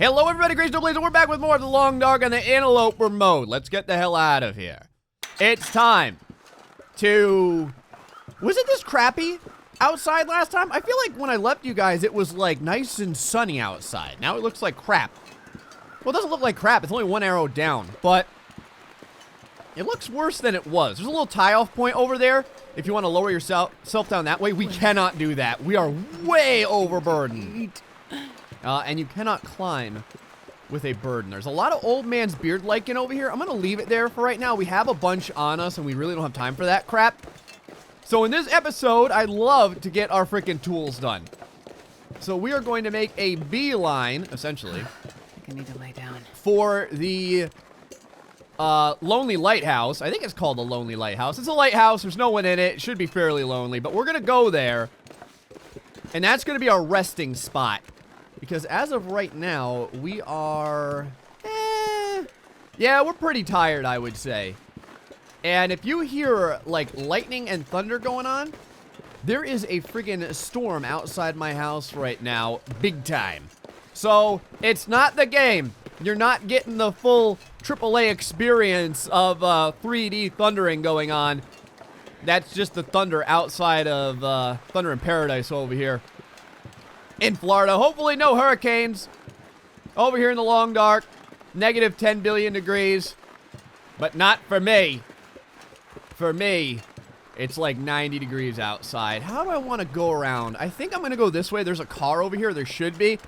Hello everybody, GrayStillPlays, and we're back with more of the Long Dark on the Interloper mode. Let's get the hell out of here. It's time to... Wasn't this crappy outside last time? I feel like when I left you guys, it was like nice and sunny outside. Now it looks like crap. Well, it doesn't look like crap. It's only one arrow down, but it looks worse than it was. There's a little tie-off point over there. If you want to lower yourself down that way, we cannot do that. We are way overburdened. And you cannot climb with a burden. There's a lot of old man's beard lichen over here. I'm going to leave it there for right now. We have a bunch on us, and we really don't have time for that crap. So in this episode, I'd love to get our freaking tools done. So we are going to make a beeline, essentially. I think I need to lay down. For the Lonely Lighthouse. I think it's called the Lonely Lighthouse. It's a lighthouse. There's no one in it. It should be fairly lonely, but we're going to go there. And that's going to be our resting spot. Because as of right now, we are, yeah, we're pretty tired, I would say. And if you hear, like, lightning and thunder going on, there is a friggin' storm outside my house right now, big time. So, it's not the game. You're not getting the full AAA experience of 3D thundering going on. That's just the thunder outside of Thunder in Paradise over here in Florida. Hopefully no hurricanes over here in the Long Dark. Negative 10 billion degrees. But not for me. For me, it's like 90 degrees outside. How do I want to go around? I think I'm going to go this way. There's a car over here. There should be.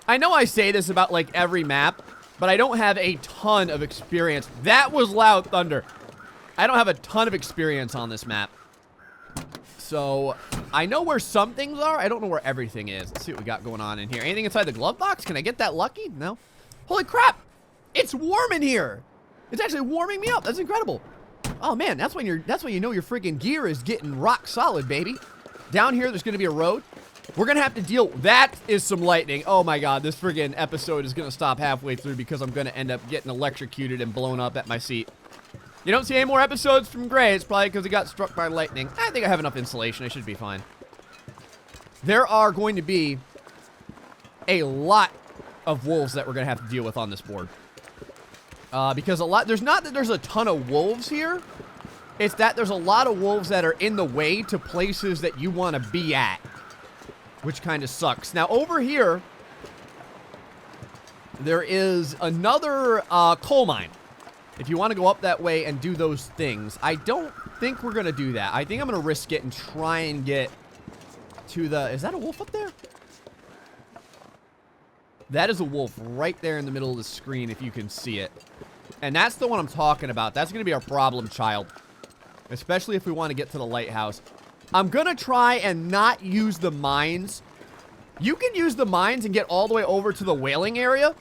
I know I say this about like every map, but I don't have a ton of experience. That was loud thunder. I don't have a ton of experience on this map. So, I know where some things are. I don't know where everything is. Let's see what we got going on in here. Anything inside the glove box? Can I get that lucky? No. Holy crap! It's warm in here! It's actually warming me up. That's incredible. Oh man, that's when you know your freaking gear is getting rock solid, baby. Down here, there's gonna be a road. We're gonna have to deal. That is some lightning. Oh my god, this friggin' episode is gonna stop halfway through because I'm gonna end up getting electrocuted and blown up at my seat. You don't see any more episodes from Gray. It's probably because he got struck by lightning. I think I have enough insulation. I should be fine. There are going to be a lot of wolves that we're going to have to deal with on this board. Because there's not that there's a ton of wolves here. It's that there's a lot of wolves that are in the way to places that you want to be at. Which kind of sucks. Now, over here, there is another coal mine. If you want to go up that way and do those things. I don't think we're going to do that. I think I'm going to risk it and try and get to the... Is that a wolf up there? That is a wolf right there in the middle of the screen if you can see it. And that's the one I'm talking about. That's going to be our problem child. Especially if we want to get to the lighthouse. I'm going to try and not use the mines. You can use the mines and get all the way over to the whaling area.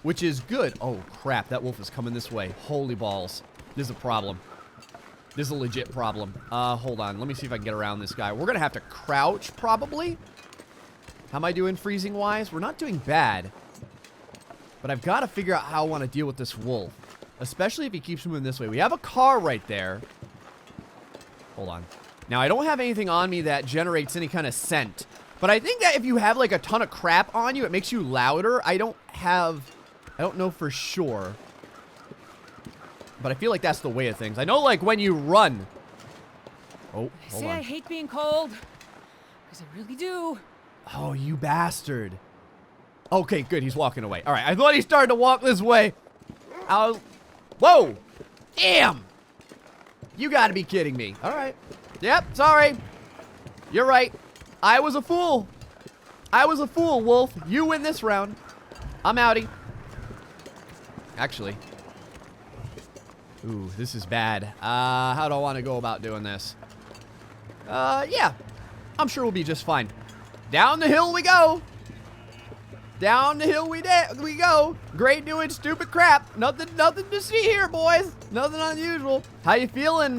Which is good. Oh, crap. That wolf is coming this way. Holy balls. This is a problem. This is a legit problem. Hold on. Let me see if I can get around this guy. We're going to have to crouch, probably. How am I doing freezing-wise? We're not doing bad. But I've got to figure out how I want to deal with this wolf. Especially if he keeps moving this way. We have a car right there. Hold on. Now, I don't have anything on me that generates any kind of scent. But I think that if you have, like, a ton of crap on you, it makes you louder. I don't know for sure. But I feel like that's the way of things. I know, like, when you run. Oh, hold on. I hate being cold. Because I really do. Oh, you bastard. Okay, good. He's walking away. All right. I thought he started to walk this way. Whoa. Damn. You got to be kidding me. All right. Yep. Sorry. You're right. I was a fool. I was a fool, Wolf. You win this round. I'm outie. Actually. Ooh, this is bad. How do I want to go about doing this? Yeah. I'm sure we'll be just fine. Down the hill we go. Down the hill we go. Gray doing stupid crap. Nothing to see here, boys. Nothing unusual. How you feeling,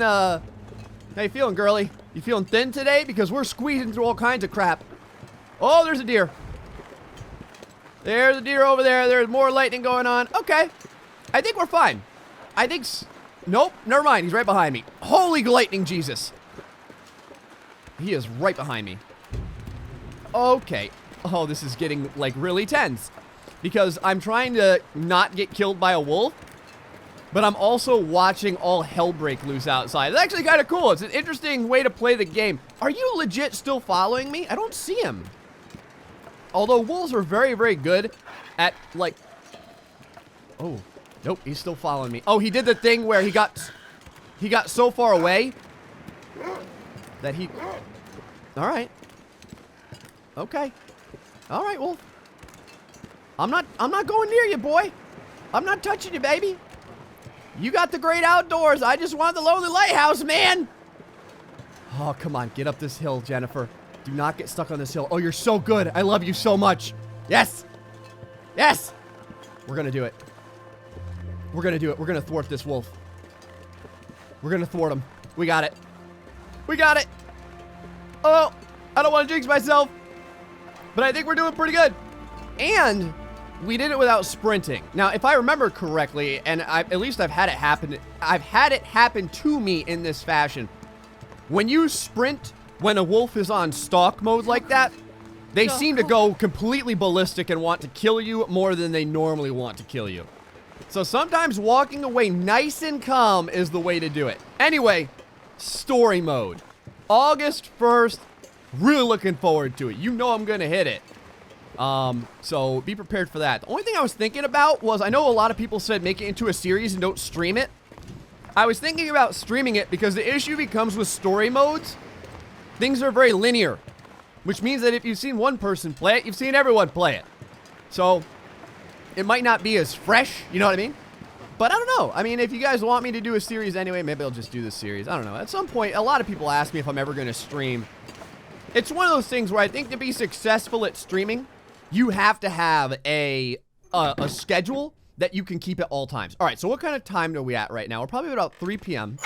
girly? You feeling thin today? Because we're squeezing through all kinds of crap. Oh, there's a deer. There's a deer over there. There's more lightning going on. Okay. I think we're fine. Nope. Never mind. He's right behind me. Holy lightning Jesus. He is right behind me. Okay. Oh, this is getting, like, really tense. because I'm trying to not get killed by a wolf, but I'm also watching all hell break loose outside. It's actually kind of cool. It's an interesting way to play the game. Are you legit still following me? I don't see him. Although wolves are very, very good at, like... Oh, nope, he's still following me. Oh, he did the thing where he got so far away that he... All right. Okay. All right, wolf. I'm not going near you, boy. I'm not touching you, baby. You got the great outdoors. I just want the lonely lighthouse, man. Oh, come on. Get up this hill, Jennifer. Do not get stuck on this hill. Oh, you're so good. I love you so much. Yes. Yes. We're going to do it. We're going to do it. We're going to thwart this wolf. We're going to thwart him. We got it. We got it. Oh, I don't want to jinx myself. But I think we're doing pretty good. And we did it without sprinting. Now, if I remember correctly, and at least I've had it happen to me in this fashion. When you sprint when a wolf is on stalk mode like that, they seem to go completely ballistic and want to kill you more than they normally want to kill you. So sometimes walking away nice and calm is the way to do it. Anyway, story mode. August 1st, really looking forward to it. You know I'm gonna hit it. So be prepared for that. The only thing I was thinking about was, I know a lot of people said make it into a series and don't stream it. I was thinking about streaming it because the issue becomes with story modes, things are very linear, which means that if you've seen one person play it, you've seen everyone play it. So it might not be as fresh, you know what I mean? But I don't know. I mean, if you guys want me to do a series anyway, maybe I'll just do the series. I don't know. At some point, a lot of people ask me if I'm ever going to stream. It's one of those things where I think to be successful at streaming, you have to have a schedule that you can keep at all times. All right, so what kind of time are we at right now? We're probably about 3 p.m.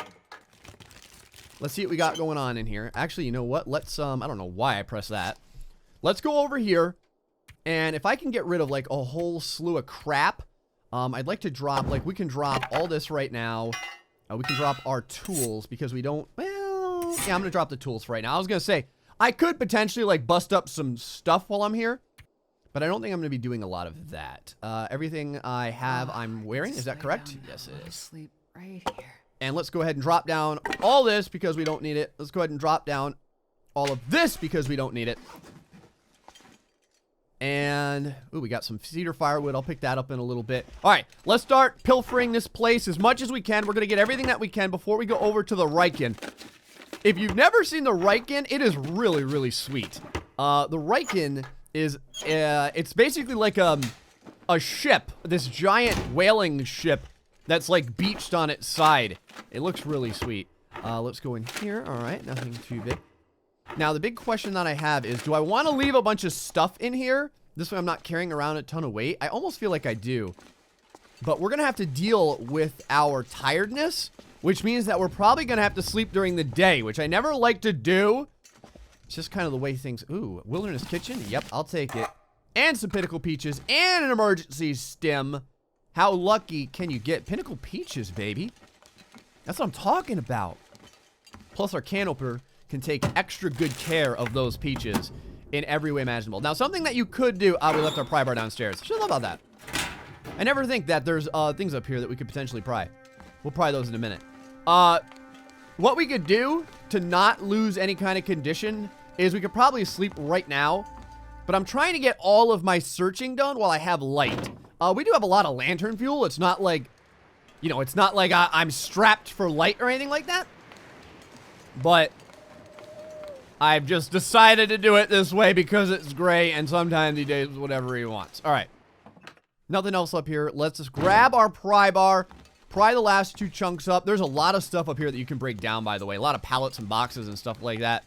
Let's see what we got going on in here. Actually, you know what? Let's, I don't know why I pressed that. Let's go over here. And if I can get rid of, like, a whole slew of crap, I'd like to drop, like, we can drop all this right now. We can drop our tools because we don't, well, yeah, I'm going to drop the tools for right now. I was going to say, I could potentially, like, bust up some stuff while I'm here, but I don't think I'm going to be doing a lot of that. Everything I have, I'm wearing. Is that correct? Yes, it is. Sleep right here. And let's go ahead and drop down all this because we don't need it. Let's go ahead and drop down all of this because we don't need it. And, ooh, we got some cedar firewood. I'll pick that up in a little bit. All right, let's start pilfering this place as much as we can. We're going to get everything that we can before we go over to the Riken. If you've never seen the Riken, it is really, really sweet. The Riken is, it's basically like a ship, this giant whaling ship that's like beached on its side. It looks really sweet. Let's go in here. All right, nothing too big. Now, the big question that I have is, do I want to leave a bunch of stuff in here? This way I'm not carrying around a ton of weight. I almost feel like I do. But we're going to have to deal with our tiredness, which means that we're probably going to have to sleep during the day, which I never like to do. It's just kind of the way things... Ooh, wilderness kitchen? Yep, I'll take it. And some pinnacle peaches and an emergency stem. How lucky can you get? Pinnacle peaches, baby. That's what I'm talking about. Plus our can opener can take extra good care of those peaches in every way imaginable. Now, something that you could do... we left our pry bar downstairs. Should love about that. I never think that there's things up here that we could potentially pry. We'll pry those in a minute. What we could do to not lose any kind of condition is we could probably sleep right now. But I'm trying to get all of my searching done while I have light. We do have a lot of lantern fuel. It's not like, you know, it's not like I'm strapped for light or anything like that. But I've just decided to do it this way because it's Gray, and sometimes he does whatever he wants. All right. Nothing else up here. Let's just grab our pry bar, pry the last 2 chunks up. There's a lot of stuff up here that you can break down, by the way. A lot of pallets and boxes and stuff like that.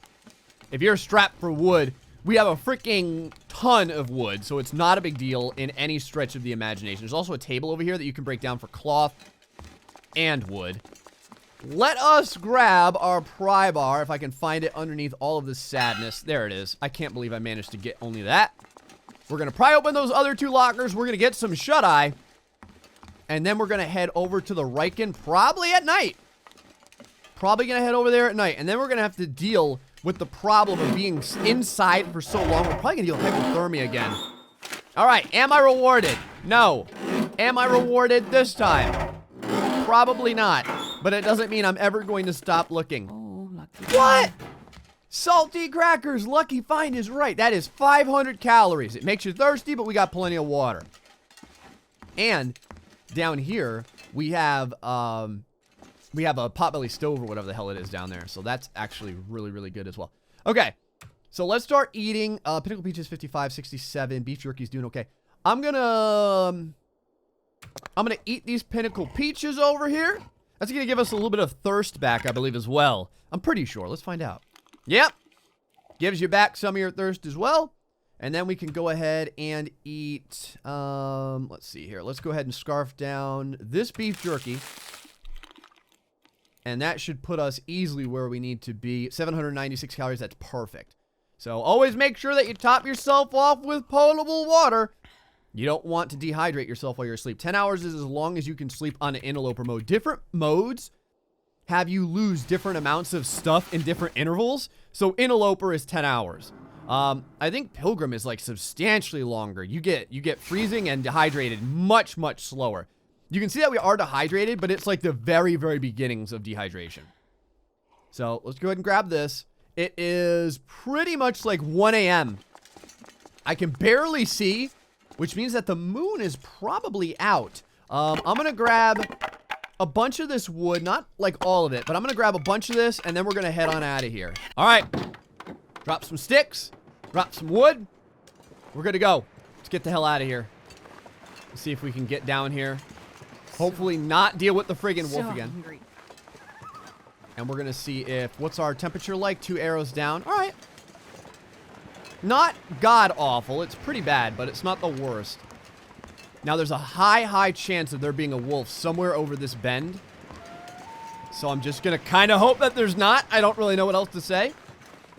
If you're strapped for wood, we have a freaking ton of wood, so it's not a big deal in any stretch of the imagination. There's also a table over here that you can break down for cloth and wood. Let us grab our pry bar, if I can find it underneath all of this sadness. There it is. I can't believe I managed to get only that. We're going to pry open those other 2 lockers. We're going to get some shut-eye. And then we're going to head over to the Riken, probably at night. Probably going to head over there at night. And then we're going to have to deal with the problem of being inside for so long. We're probably going to deal with hypothermia again. All right, am I rewarded? No. Am I rewarded this time? Probably not. But it doesn't mean I'm ever going to stop looking. Oh, lucky. What? Salty crackers. Lucky find is right. That is 500 calories. It makes you thirsty, but we got plenty of water. And down here, we have a potbelly stove or whatever the hell it is down there. So that's actually really, really good as well. Okay. So let's start eating. Pinnacle peaches 55, 67. Beef jerky's doing okay. I'm gonna eat these pinnacle peaches over here. That's gonna give us a little bit of thirst back, I believe, as well. I'm pretty sure. Let's find out. Yep. Gives you back some of your thirst as well. And then we can go ahead and eat, let's see here. Let's go ahead and scarf down this beef jerky. And that should put us easily where we need to be. 796 calories, that's perfect. So always make sure that you top yourself off with potable water. You don't want to dehydrate yourself while you're asleep. 10 hours is as long as you can sleep on an interloper mode. Different modes have you lose different amounts of stuff in different intervals. So interloper is 10 hours. I think Pilgrim is like substantially longer. You get freezing and dehydrated much, much slower. You can see that we are dehydrated, but it's like the very, very beginnings of dehydration. So let's go ahead and grab this. It is pretty much like 1 a.m. I can barely see, which means that the moon is probably out. I'm going to grab a bunch of this wood, not like all of it, but I'm going to grab a bunch of this, and then we're going to head on out of here. All right. Drop some sticks. Drop some wood. We're good to go. Let's get the hell out of here. Let's see if we can get down here. Hopefully not deal with the friggin' wolf again. Hungry. And we're going to see if... What's our temperature like? 2 arrows down. All right. Not god-awful. It's pretty bad, but it's not the worst. Now, there's a high chance of there being a wolf somewhere over this bend. So I'm just going to kind of hope that there's not. I don't really know what else to say.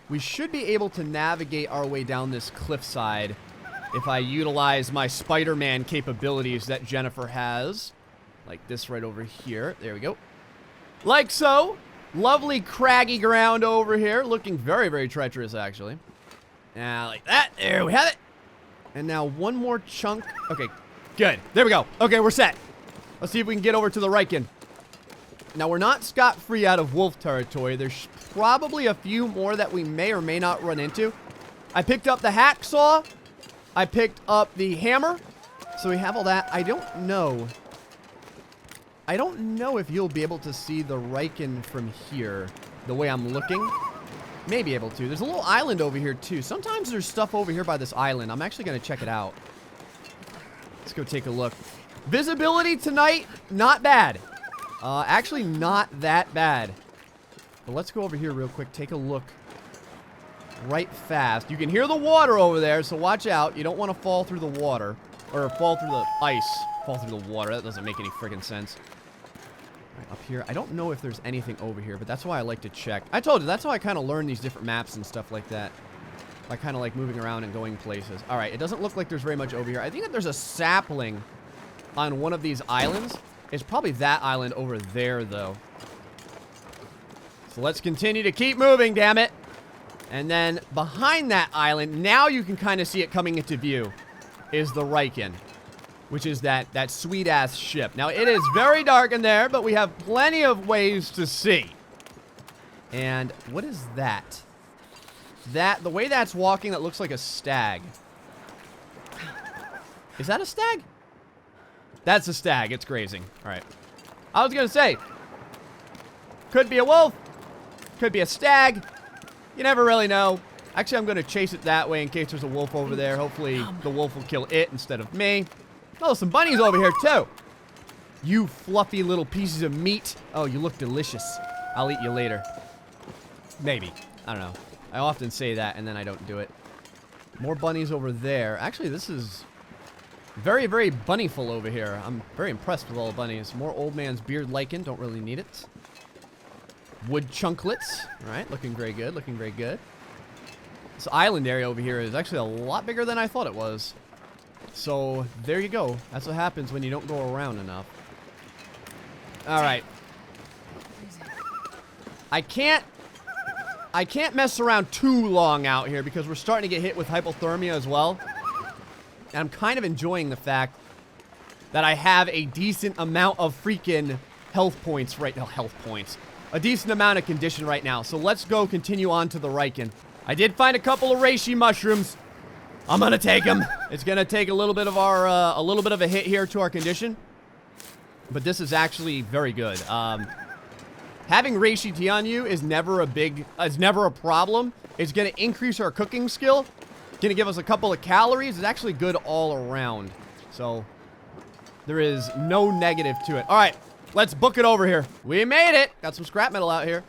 We should be able to navigate our way down this cliffside if I utilize my Spider-Man capabilities that Jennifer has. Like this right over here. There we go. Like so. Lovely craggy ground over here. Looking very, very treacherous, actually. Now, like that. There we have it. And now one more chunk. Okay, good. There we go. Okay, we're set. Let's see if we can get over to the Riken. Now, we're not scot-free out of wolf territory. There's probably a few more that we may or may not run into. I picked up the hacksaw. I picked up the hammer. So we have all that. I don't know if you'll be able to see the Riken from here the way I'm looking. May be able to. There's a little island over here, too. Sometimes there's stuff over here by this island. I'm actually going to check it out. Let's go take a look. Visibility tonight, not bad. Actually, not that bad. But let's go over here real quick. Take a look right fast. You can hear the water over there, so watch out. You don't want to fall through the water. Or fall through the ice. Fall through the water. That doesn't make any friggin' sense. Right, up here. I don't know if there's anything over here, but that's why I like to check. I told you, that's how I kind of learn these different maps and stuff like that. By kind of like moving around and going places. Alright, it doesn't look like there's very much over here. I think that there's a sapling on one of these islands. It's probably that island over there, though. So let's continue to keep moving, damn it. And then behind that island, now you can kind of see it coming into view, is the Riken, which is that sweet-ass ship. Now, it is very dark in there, but we have plenty of ways to see. And what is that? The way that's walking, that looks like a stag. Is that a stag? That's a stag. It's grazing. All right. I was going to say, could be a wolf. Could be a stag. You never really know. Actually, I'm going to chase it that way in case there's a wolf over there. Hopefully, the wolf will kill it instead of me. Oh, some bunnies over here, too. You fluffy little pieces of meat. Oh, you look delicious. I'll eat you later. Maybe. I don't know. I often say that, and then I don't do it. More bunnies over there. Actually, this is very, very bunnyful over here. I'm very impressed with all the bunnies. More old man's beard lichen. Don't really need it. Wood chunklets. All right, looking very good. Looking very good. This island area over here is actually a lot bigger than I thought it was. So, there you go. That's what happens when you don't go around enough. All right. I can't mess around too long out here because we're starting to get hit with hypothermia as well. And I'm kind of enjoying the fact that I have a decent amount of freaking health points right now. Health points. A decent amount of condition right now. So let's go continue on to the Riken. I did find a couple of reishi mushrooms. I'm gonna take them. It's gonna take a little bit of our, a little bit of a hit here to our condition. But this is actually very good. Having reishi tea on you is never a problem. It's gonna increase our cooking skill. Gonna give us a couple of calories. It's actually good all around. So there is no negative to it. All right, let's book it over here. We made it. Got some scrap metal out here.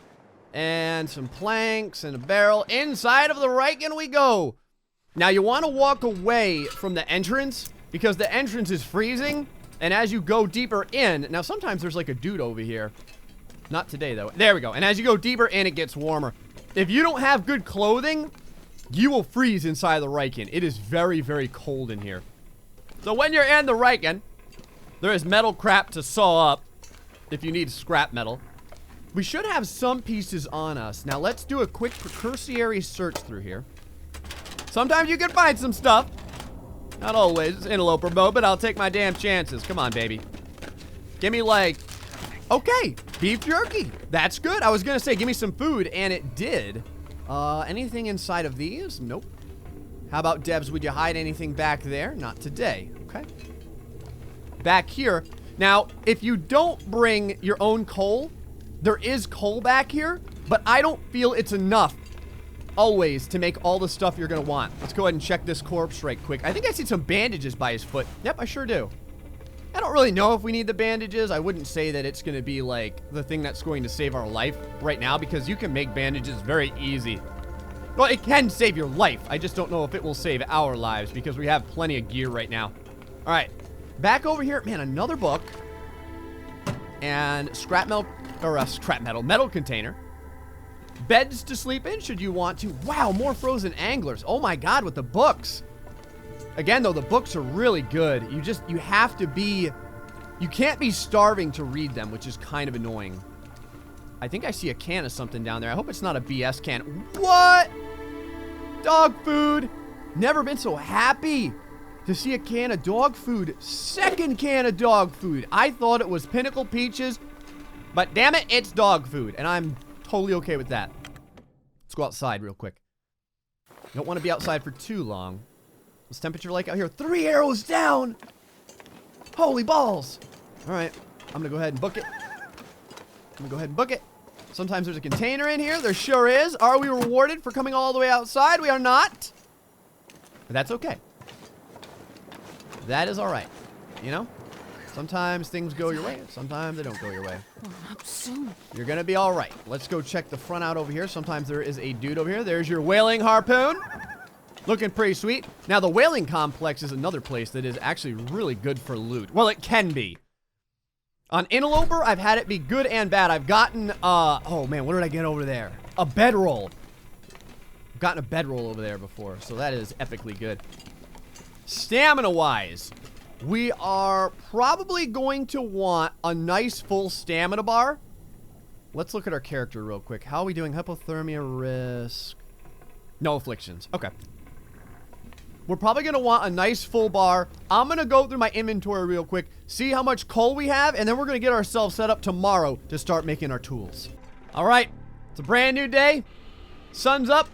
And some planks and a barrel. Inside of the Riken we go. Now you want to walk away from the entrance because the entrance is freezing. And as you go deeper in, now sometimes there's like a dude over here. Not today though. There we go. And as you go deeper in, it gets warmer. If you don't have good clothing, you will freeze inside the Riken. It is very, very cold in here. So when you're in the Riken, there is metal crap to saw up if you need scrap metal. We should have some pieces on us. Now let's do a quick precursory search through here. Sometimes you can find some stuff. Not always. It's interloper mode, but I'll take my damn chances. Come on, baby. Give me like... Okay, beef jerky. That's good. I was gonna say, give me some food, and it did. Anything inside of these? Nope. How about, Debs, would you hide anything back there? Not today. Okay. Back here. Now, if you don't bring your own coal, there is coal back here, but I don't feel it's enough always to make all the stuff you're gonna want. Let's go ahead and check this corpse right quick. I think I see some bandages by his foot. Yep, I sure do. I don't really know if we need the bandages. I wouldn't say that it's gonna be like the thing that's going to save our life right now because you can make bandages very easy. Well, it can save your life. I just don't know if it will save our lives because we have plenty of gear right now. All right, back over here. Man, another book. And metal container. Beds to sleep in should you want to. Wow, more frozen anglers. Oh my god, with the books. Again, though, the books are really good. You have to be... You can't be starving to read them, which is kind of annoying. I think I see a can of something down there. I hope it's not a BS can. What? Dog food. Never been so happy to see a can of dog food. Second can of dog food. I thought it was Pinnacle Peaches, but damn it, it's dog food, and I'm totally okay with that. Let's go outside real quick. Don't want to be outside for too long. What's temperature like out here? 3 arrows down! Holy balls! Alright, I'm gonna go ahead and book it. Sometimes there's a container in here. There sure is. Are we rewarded for coming all the way outside? We are not. But that's okay. That is alright. You know? Sometimes things go your way. Sometimes they don't go your way. Up soon. You're gonna be alright. Let's go check the front out over here. Sometimes there is a dude over here. There's your whaling harpoon. Looking pretty sweet. Now, the whaling complex is another place that is actually really good for loot. Well, it can be. On Interloper, I've had it be good and bad. I've gotten, oh man, what did I get over there? A bedroll. I've gotten a bedroll over there before, so that is epically good. Stamina-wise, we are probably going to want a nice full stamina bar. Let's look at our character real quick. How are we doing? Hypothermia risk. No afflictions. Okay. We're probably going to want a nice full bar. I'm going to go through my inventory real quick, see how much coal we have, and then we're going to get ourselves set up tomorrow to start making our tools. All right. It's a brand new day. Sun's up.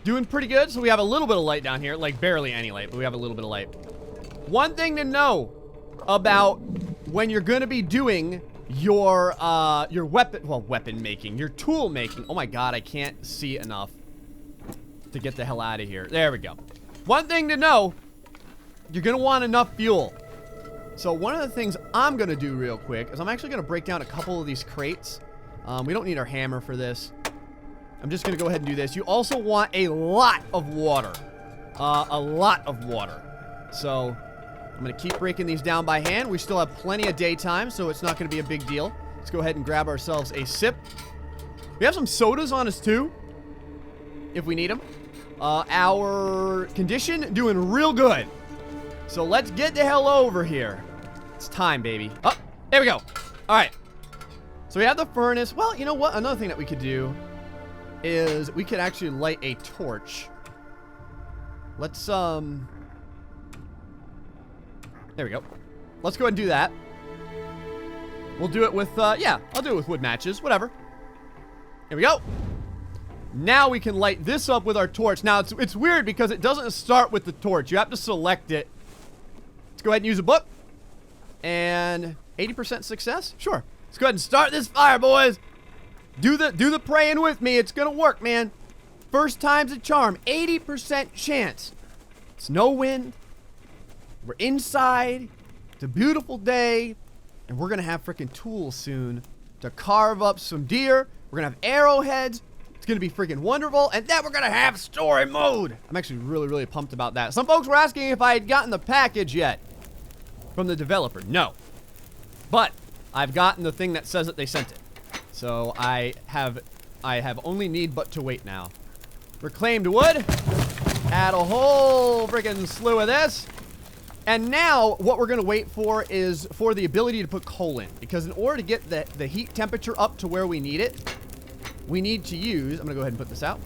Doing pretty good. So we have a little bit of light down here. Like barely any light, but we have a little bit of light. One thing to know about when you're going to be doing your weapon making, your tool making. Oh my god, I can't see enough to get the hell out of here. There we go. One thing to know, you're going to want enough fuel. So one of the things I'm going to do real quick is I'm actually going to break down a couple of these crates. We don't need our hammer for this. I'm just going to go ahead and do this. You also want a lot of water. A lot of water. So I'm going to keep breaking these down by hand. We still have plenty of daytime, so it's not going to be a big deal. Let's go ahead and grab ourselves a sip. We have some sodas on us too, if we need them. Our condition doing real good. So let's get the hell over here. It's time, baby. Oh, there we go. All right. So we have the furnace. Well, you know what? Another thing that we could do is we could actually light a torch. Let's There we go. Let's go ahead and do that. We'll do it with, yeah, I'll do it with wood matches. Whatever. Here we go. Now we can light this up with our torch. Now, it's weird because it doesn't start with the torch. You have to select it. Let's go ahead and use a book. And 80% success? Sure. Let's go ahead and start this fire, boys. Do the praying with me. It's gonna work, man. First time's a charm. 80% chance. It's no wind. We're inside. It's a beautiful day. And we're gonna have freaking tools soon to carve up some deer. We're gonna have arrowheads. It's gonna be freaking wonderful. And then we're gonna have story mode. I'm actually really, really pumped about that. Some folks were asking if I had gotten the package yet from the developer. No. But I've gotten the thing that says that they sent it. So I have only need but to wait now. Reclaimed wood. Add a whole freaking slew of this. And now what we're going to wait for is for the ability to put coal in. Because in order to get the heat temperature up to where we need it, we need to use, I'm going to go ahead and put this out.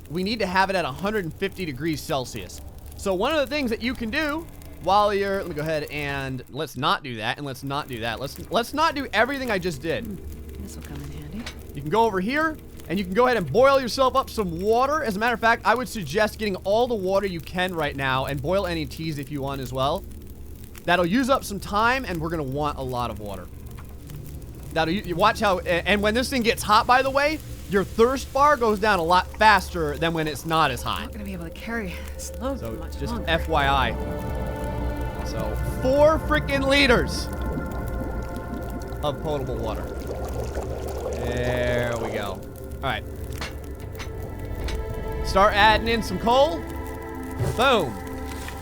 We need to have it at 150 degrees Celsius. So one of the things that you can do while you're, let me go ahead and let's not do that, and let's not do that. Let's not do everything I just did. This will come in handy. You can go over here, and you can go ahead and boil yourself up some water. As a matter of fact, I would suggest getting all the water you can right now, and boil any teas if you want as well. That'll use up some time, and we're gonna want a lot of water. You watch how, and when this thing gets hot, by the way, your thirst bar goes down a lot faster than when it's not as I'm hot. not gonna be able to carry this load So for much just longer. FYI. So 4 freaking liters of potable water. There we go. All right. Start adding in some coal. Boom.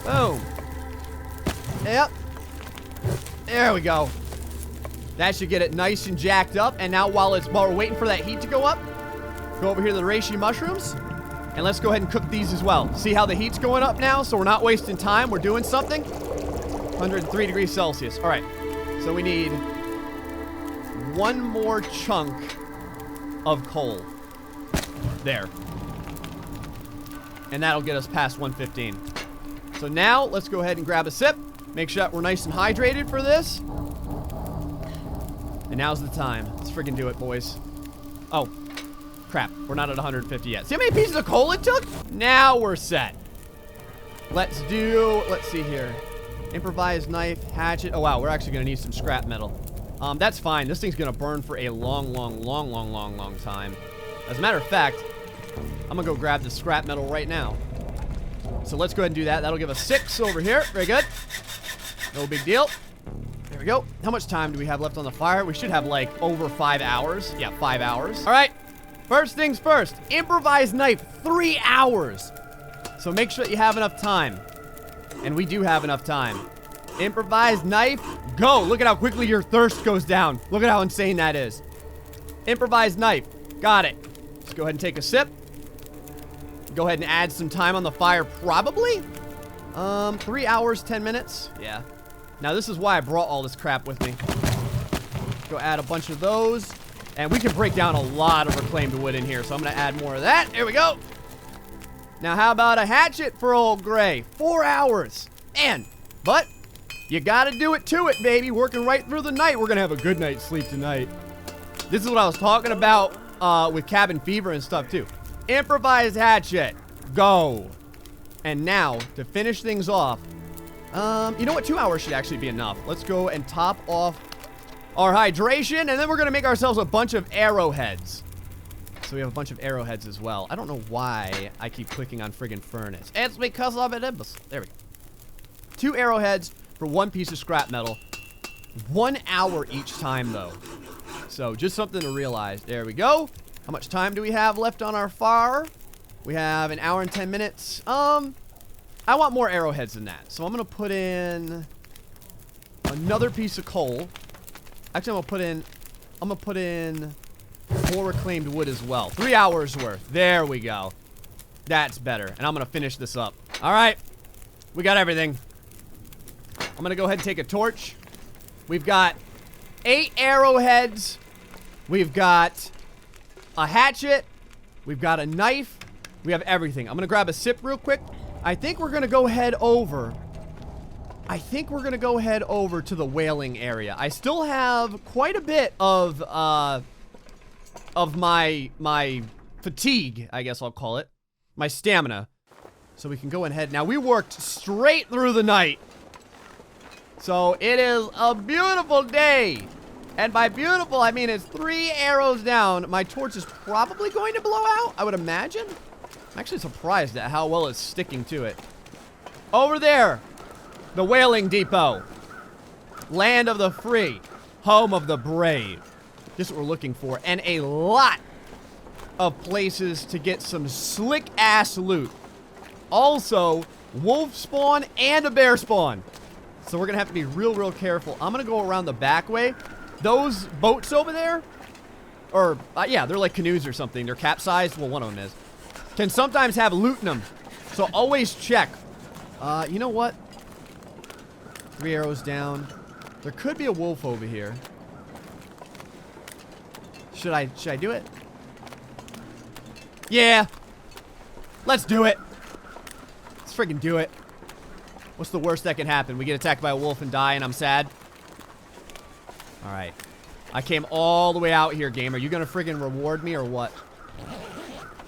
Boom. Yep. There we go. That should get it nice and jacked up. And now while we're waiting for that heat to go up, go over here to the reishi mushrooms. And let's go ahead and cook these as well. See how the heat's going up now? So we're not wasting time. We're doing something. 103 degrees Celsius. All right. So we need one more chunk of coal. There. And that'll get us past 115. So now let's go ahead and grab a sip. Make sure that we're nice and hydrated for this. And now's the time. Let's freaking do it, boys. Oh, crap. We're not at 150 yet. See how many pieces of coal it took? Now we're set. Let's see here. Improvised knife, hatchet. Oh, wow. We're actually going to need some scrap metal. That's fine. This thing's going to burn for a long time. As a matter of fact, I'm going to go grab the scrap metal right now. So let's go ahead and do that. That'll give us 6 over here. Very good. No big deal. There we go. How much time do we have left on the fire? We should have like over 5 hours. Yeah, 5 hours. All right. First things first. Improvised knife, 3 hours. So make sure that you have enough time. And we do have enough time. Improvised knife, go. Look at how quickly your thirst goes down. Look at how insane that is. Improvised knife. Got it. Let's go ahead and take a sip. Go ahead and add some time on the fire, probably. 3 hours, 10 minutes. Yeah. Now, this is why I brought all this crap with me. Go add a bunch of those. And we can break down a lot of reclaimed wood in here, so I'm going to add more of that. There we go. Now, how about a hatchet for old Gray? 4 hours. Man, but you got to do it to it, baby. Working right through the night. We're going to have a good night's sleep tonight. This is what I was talking about with cabin fever and stuff, too. Improvised hatchet. Go. And now, to finish things off, you know what? 2 hours should actually be enough. Let's go and top off our hydration, and then we're going to make ourselves a bunch of arrowheads. So we have a bunch of arrowheads as well. I don't know why I keep clicking on friggin' furnace. It's because of it. There we go. 2 arrowheads for 1 piece of scrap metal. 1 hour each time, though. So just something to realize. There we go. How much time do we have left on our fire? We have 1 hour and 10 minutes. I want more arrowheads than that. So I'm going to put in another piece of coal. Actually, I'm going to put in more reclaimed wood as well. 3 hours worth. There we go. That's better. And I'm going to finish this up. All right. We got everything. I'm going to go ahead and take a torch. We've got 8 arrowheads. We've got a hatchet. We've got a knife. We have everything. I'm going to grab a sip real quick. I think we're going to go head over I think we're going to go head over to the whaling area. I still have quite a bit of my fatigue, I guess I'll call it. My stamina. So we can go ahead. Now, we worked straight through the night. So, it is a beautiful day. And by beautiful, I mean it's 3 arrows down. My torch is probably going to blow out, I would imagine. I'm actually surprised at how well it's sticking to it. Over there, the whaling depot. Land of the free. Home of the brave. This is what we're looking for. And a lot of places to get some slick-ass loot. Also, wolf spawn and a bear spawn. So we're going to have to be real careful. I'm going to go around the back way. Those boats over there, or, yeah, they're like canoes or something. They're capsized. Well, one of them is. Can sometimes have loot in them. So always check. You know what? 3 arrows down. There could be a wolf over here. Should I do it? Yeah. Let's do it. Let's freaking do it. What's the worst that can happen? We get attacked by a wolf and die and I'm sad? Alright. I came all the way out here, game. Are you gonna friggin' reward me or what?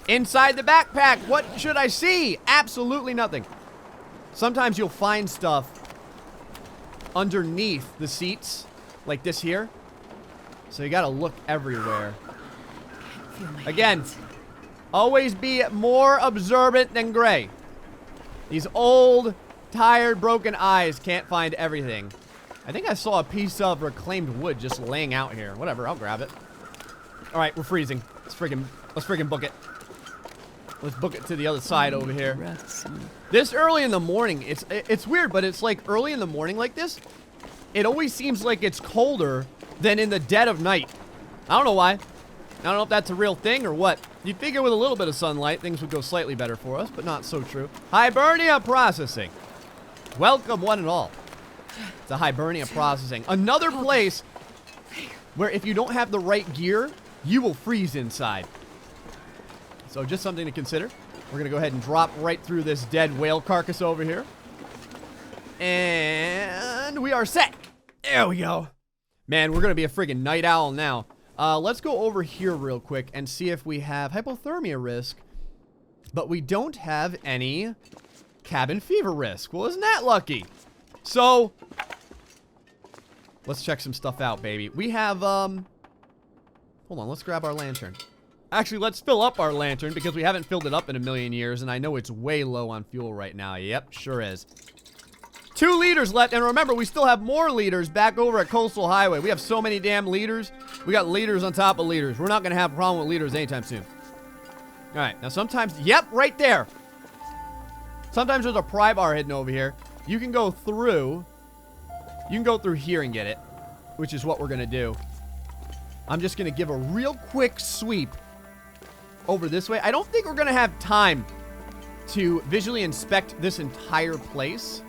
Inside the backpack, what should I see? Absolutely nothing. Sometimes you'll find stuff underneath the seats, like this here. So you gotta look everywhere. Again, always be more observant than Gray. These old, tired, broken eyes can't find everything. I think I saw a piece of reclaimed wood just laying out here. Whatever, I'll grab it. Alright, we're freezing. Let's friggin' book it. Let's book it to the other side over here. This early in the morning, it's weird, but it's like early in the morning like this, it always seems like it's colder than in the dead of night. I don't know why. I don't know if that's a real thing or what. You'd figure with a little bit of sunlight, things would go slightly better for us, but not so true. HIbernia Processing. Welcome, one and all, to HIbernia Processing. Another place where if you don't have the right gear, you will freeze inside. So just something to consider. We're going to go ahead and drop right through this dead whale carcass over here. And we are set. There we go. Man, we're going to be a friggin' night owl now. Let's go over here real quick and see if we have hypothermia risk. But we don't have any cabin fever risk. Well, isn't that lucky? So, let's check some stuff out, baby. We have, hold on, let's grab our lantern. Actually, let's fill up our lantern because we haven't filled it up in a million years, and I know it's way low on fuel right now. Yep, sure is. 2 liters left, and remember, we still have more liters back over at Coastal Highway. We have so many damn liters. We got liters on top of liters. We're not going to have a problem with liters anytime soon. All right, now sometimes, yep, right there. Sometimes there's a pry bar hidden over here. You can go through here and get it, which is what we're going to do. I'm just going to give a real quick sweep over this way. I don't think we're going to have time to visually inspect this entire place.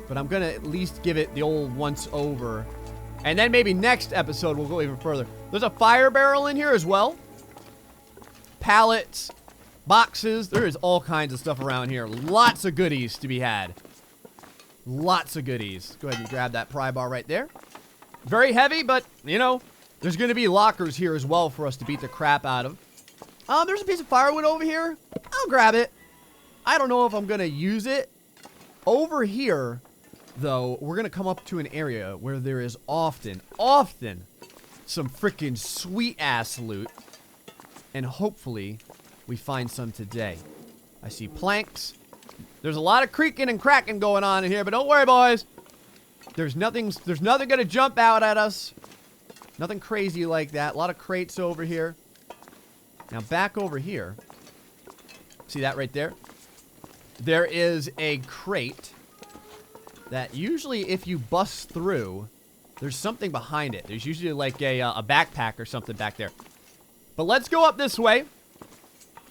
But I'm going to at least give it the old once over. And then maybe next episode we'll go even further. There's a fire barrel in here as well. Pallets, boxes. There is all kinds of stuff around here. Lots of goodies to be had. Lots of goodies. Go ahead and grab that pry bar right there. Very heavy, but, you know, there's going to be lockers here as well for us to beat the crap out of. There's a piece of firewood over here. I'll grab it. I don't know if I'm going to use it. Over here, though, we're going to come up to an area where there is often some freaking sweet-ass loot. And hopefully, we find some today. I see planks. There's a lot of creaking and cracking going on in here, but don't worry, boys. There's nothing going to jump out at us. Nothing crazy like that. A lot of crates over here. Now, back over here. See that right there? There is a crate that usually if you bust through, there's something behind it. There's usually like a backpack or something back there. But let's go up this way.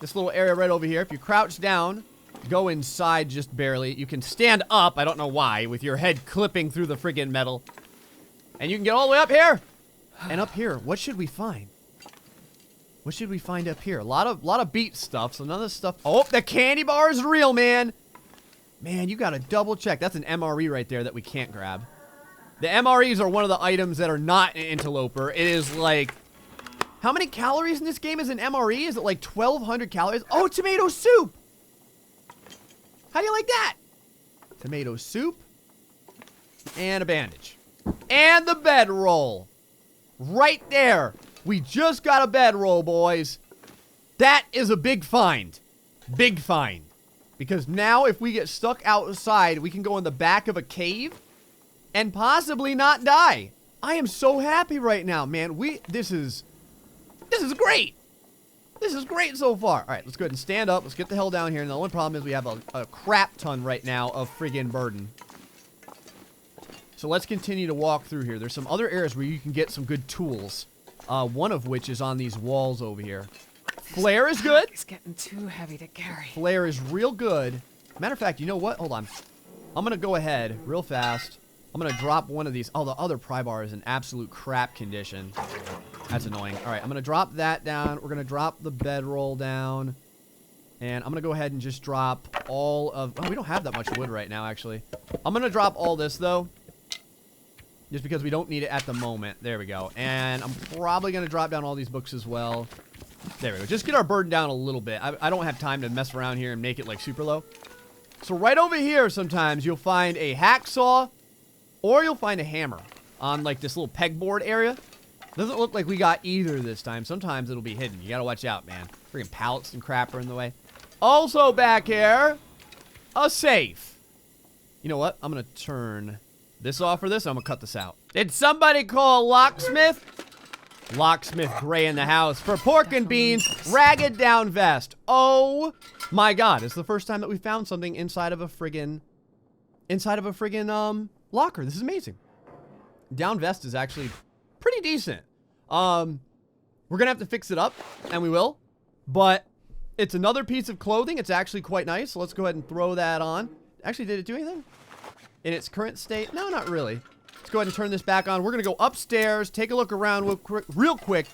This little area right over here. If you crouch down, go inside just barely. You can stand up, I don't know why, with your head clipping through the friggin' metal. And you can get all the way up here. And up here, what should we find? What should we find up here? A lot of beat stuff, so none of this stuff. Oh, the candy bar is real, man. Man, you gotta double check. That's an MRE right there that we can't grab. The MREs are one of the items that are not in Interloper. It is like... How many calories in this game is an MRE? Is it like 1,200 calories? Oh, tomato soup! How do you like that? Tomato soup. And a bandage. And the bedroll. Right there. We just got a bedroll, boys. That is a big find. Big find. Because now if we get stuck outside, we can go in the back of a cave and possibly not die. I am so happy right now, man. This is great. This is great so far. All right, let's go ahead and stand up. Let's get the hell down here. And the only problem is we have a crap ton right now of friggin' burden. So let's continue to walk through here. There's some other areas where you can get some good tools. One of which is on these walls over here. Flare is good. It's getting too heavy to carry. Flare is real good. Matter of fact, you know what? Hold on. I'm going to go ahead real fast. I'm going to drop one of these. Oh, the other pry bar is in absolute crap condition. That's annoying. All right, I'm going to drop that down. We're going to drop the bedroll down. And I'm going to go ahead and just drop all of... Oh, we don't have that much wood right now, actually. I'm going to drop all this, though. Just because we don't need it at the moment. There we go. And I'm probably going to drop down all these books as well. There we go. Just get our burden down a little bit. I don't have time to mess around here and make it, like, super low. So right over here, sometimes, you'll find a hacksaw or you'll find a hammer on, like, this little pegboard area. Doesn't look like we got either this time. Sometimes it'll be hidden. You gotta watch out, man. Freaking pallets and crap are in the way. Also back here, a safe. You know what? I'm gonna turn this off for this. I'm gonna cut this out. Did somebody call a locksmith? Locksmith Gray in the house for pork and beans, ragged down vest. Oh my god, it's the first time that we found something inside of a friggin' locker. This is amazing. Down vest is actually pretty decent. We're gonna have to fix it up, and we will, but it's another piece of clothing. It's actually quite nice, so let's go ahead and throw that on. Actually, did it do anything? In its current state? No, not really. Let's go ahead and turn this back on. We're gonna go upstairs, take a look around real quick,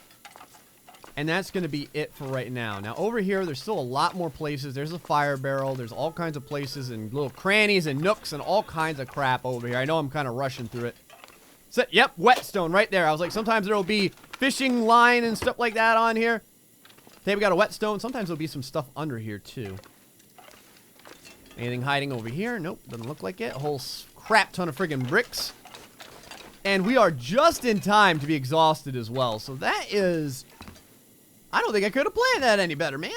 and that's gonna be it for right now. Now, over here, there's still a lot more places. There's a fire barrel. There's all kinds of places and little crannies and nooks and all kinds of crap over here. I know I'm kind of rushing through it. So, yep, whetstone right there. I was like, sometimes there will be fishing line and stuff like that on here. Okay, we got a whetstone. Sometimes there'll be some stuff under here, too. Anything hiding over here? Nope, doesn't look like it. A whole crap ton of friggin' bricks. And we are just in time to be exhausted as well. So that is... I don't think I could have planned that any better, man.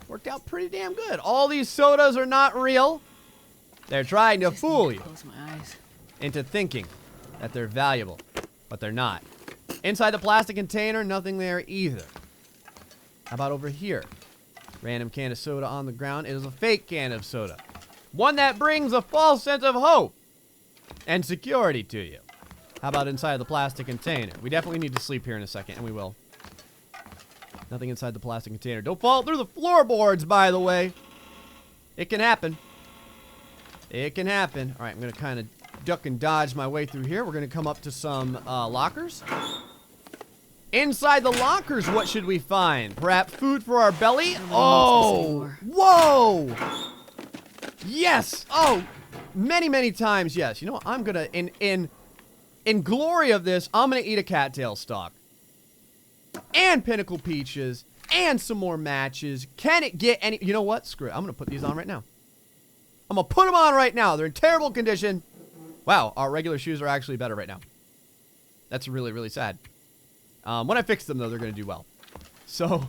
Worked out pretty damn good. All these sodas are not real. They're trying to fool you Close my eyes. into thinking that they're valuable, but they're not. Inside the plastic container, nothing there either. How about over here? Random can of soda on the ground. It is a fake can of soda. One that brings a false sense of hope and security to you. How about inside the plastic container? We definitely need to sleep here in a second, and we will. Nothing inside the plastic container. Don't fall through the floorboards, by the way. It can happen. It can happen. All right, I'm going to kind of duck and dodge my way through here. We're going to come up to some lockers. Inside the lockers, what should we find? Perhaps food for our belly? Oh! Whoa! Yes! Oh! Many, many times, yes. You know what? I'm going to, in glory of this, I'm going to eat a cattail stalk. And pinnacle peaches. And some more matches. Can it get any... You know what? Screw it. I'm going to put these on right now. I'm going to put them on right now. They're in terrible condition. Wow, our regular shoes are actually better right now. That's really, really sad. When I fix them, though, they're going to do well. So,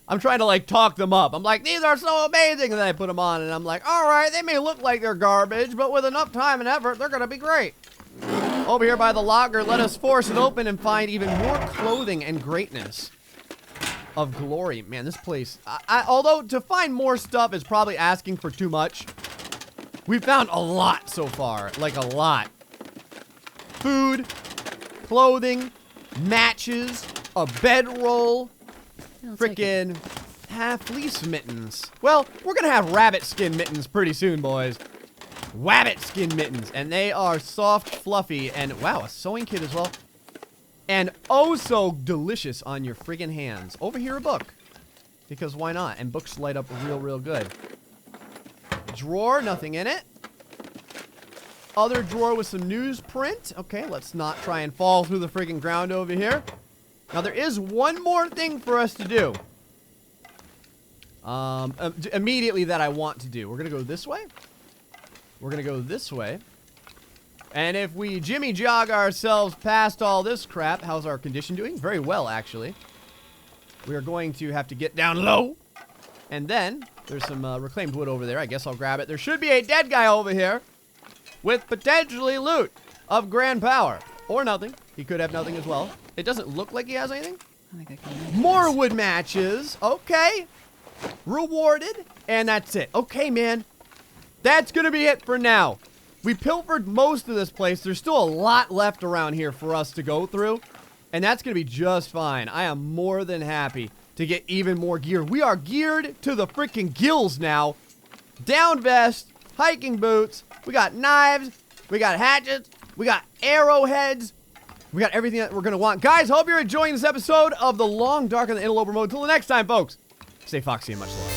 I'm trying to, like, talk them up. I'm like, these are so amazing. And then I put them on, and I'm like, all right, they may look like they're garbage, but with enough time and effort, they're going to be great. Over here by the locker, let us force it open and find even more clothing and greatness of glory. Man, this place... although, to find more stuff is probably asking for too much. We found a lot so far. Like, a lot. Food, clothing, matches, a bedroll, frickin' fleece mittens. Well, we're gonna have rabbit skin mittens pretty soon, boys. Wabbit skin mittens. And they are soft, fluffy, and wow, a sewing kit as well. And oh so delicious on your friggin' hands. Over here, a book. Because why not? And books light up real, real good. Drawer, nothing in it. other drawer with some newsprint. Okay, let's not try and fall through the freaking ground over here. Now, there is one more thing for us to do. Immediately that I want to do. We're going to go this way. We're going to go this way. And if we jimmy jog ourselves past all this crap, how's our condition doing? Very well, actually. We are going to have to get down low. And then, there's some reclaimed wood over there. I guess I'll grab it. There should be a dead guy over here with potentially loot of grand power. Or nothing. He could have nothing as well. It doesn't look like he has anything. I think I can. More wood matches. Okay. Rewarded. And that's it. Okay, man. That's going to be it for now. We pilfered most of this place. There's still a lot left around here for us to go through. And that's going to be just fine. I am more than happy to get even more gear. We are geared to the freaking gills now. Down vest, hiking boots. We got knives. We got hatchets. We got arrowheads. We got everything that we're going to want. Guys, hope you're enjoying this episode of The Long Dark on the Interloper mode. Until the next time, folks. Stay foxy and much love.